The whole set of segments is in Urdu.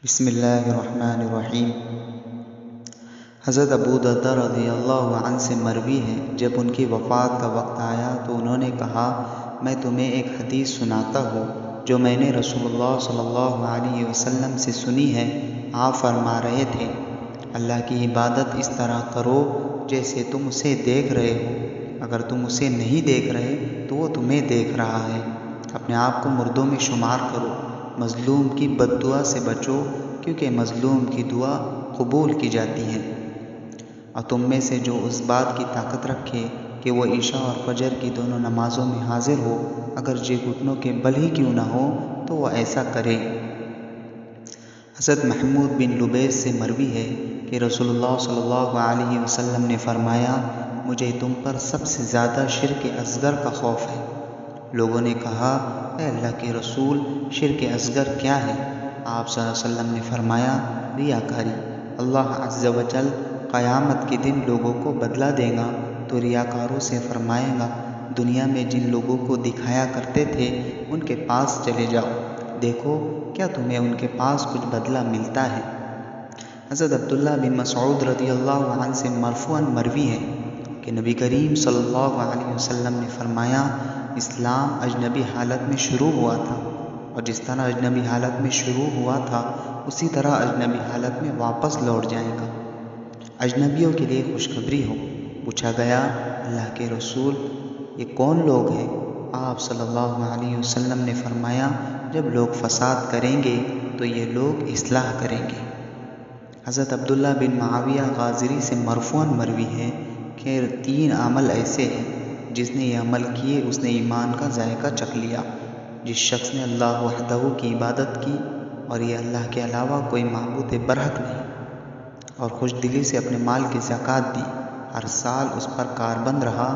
بسم اللہ الرحمن الرحیم۔ حضرت ابو درداء رضی اللہ عنہ سے مروی ہے، جب ان کی وفات کا وقت آیا تو انہوں نے کہا، میں تمہیں ایک حدیث سناتا ہوں جو میں نے رسول اللہ صلی اللہ علیہ وسلم سے سنی ہے۔ آپ فرما رہے تھے، اللہ کی عبادت اس طرح کرو جیسے تم اسے دیکھ رہے ہو، اگر تم اسے نہیں دیکھ رہے تو وہ تمہیں دیکھ رہا ہے۔ اپنے آپ کو مردوں میں شمار کرو، مظلوم کی بد دعا سے بچو، کیونکہ مظلوم کی دعا قبول کی جاتی ہے۔ اور تم میں سے جو اس بات کی طاقت رکھے کہ وہ عشاء اور فجر کی دونوں نمازوں میں حاضر ہو، اگرچہ گھٹنوں کے بل ہی کیوں نہ ہو، تو وہ ایسا کرے۔ حضرت محمود بن لبیس سے مروی ہے کہ رسول اللہ صلی اللہ علیہ وسلم نے فرمایا، مجھے تم پر سب سے زیادہ شرک اصغر کا خوف ہے۔ لوگوں نے کہا، اے اللہ کے رسول، شرک اصغر کیا ہے؟ آپ صلی اللہ علیہ وسلم نے فرمایا، ریاکاری۔ اللہ عز و جل قیامت کے دن لوگوں کو بدلہ دے گا تو ریاکاروں سے فرمائے گا، دنیا میں جن لوگوں کو دکھایا کرتے تھے ان کے پاس چلے جاؤ، دیکھو کیا تمہیں ان کے پاس کچھ بدلہ ملتا ہے۔ حضرت عبداللہ بن مسعود رضی اللہ عنہ سے مرفوعاً مروی ہے کہ نبی کریم صلی اللہ علیہ وسلم نے فرمایا، اسلام اجنبی حالت میں شروع ہوا تھا، اور جس طرح اجنبی حالت میں شروع ہوا تھا اسی طرح اجنبی حالت میں واپس لوٹ جائے گا۔ اجنبیوں کے لیے خوشخبری ہو۔ پوچھا گیا، اللہ کے رسول، یہ کون لوگ ہیں؟ آپ صلی اللہ علیہ وسلم نے فرمایا، جب لوگ فساد کریں گے تو یہ لوگ اصلاح کریں گے۔ حضرت عبداللہ بن معاویہ غازری سے مرفوعاً مروی ہے کہ 3 عمل ایسے ہیں، جس نے یہ عمل کیے اس نے ایمان کا ذائقہ چکھ لیا۔ جس شخص نے اللہ وحدہ کی عبادت کی اور یہ اللہ کے علاوہ کوئی معبود برحق نہیں، اور خوش دلی سے اپنے مال کی زکوٰۃ دی، ہر سال اس پر کاربند رہا،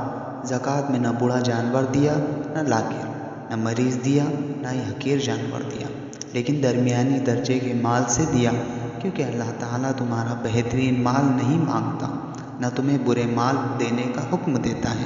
زکوٰۃ میں نہ بوڑھا جانور دیا نہ لاکر، نہ مریض دیا نہ ہی حقیر جانور دیا، لیکن درمیانی درجے کے مال سے دیا، کیونکہ اللہ تعالیٰ تمہارا بہترین مال نہیں مانگتا، نہ تمہیں برے مال دینے کا حکم دیتا ہے۔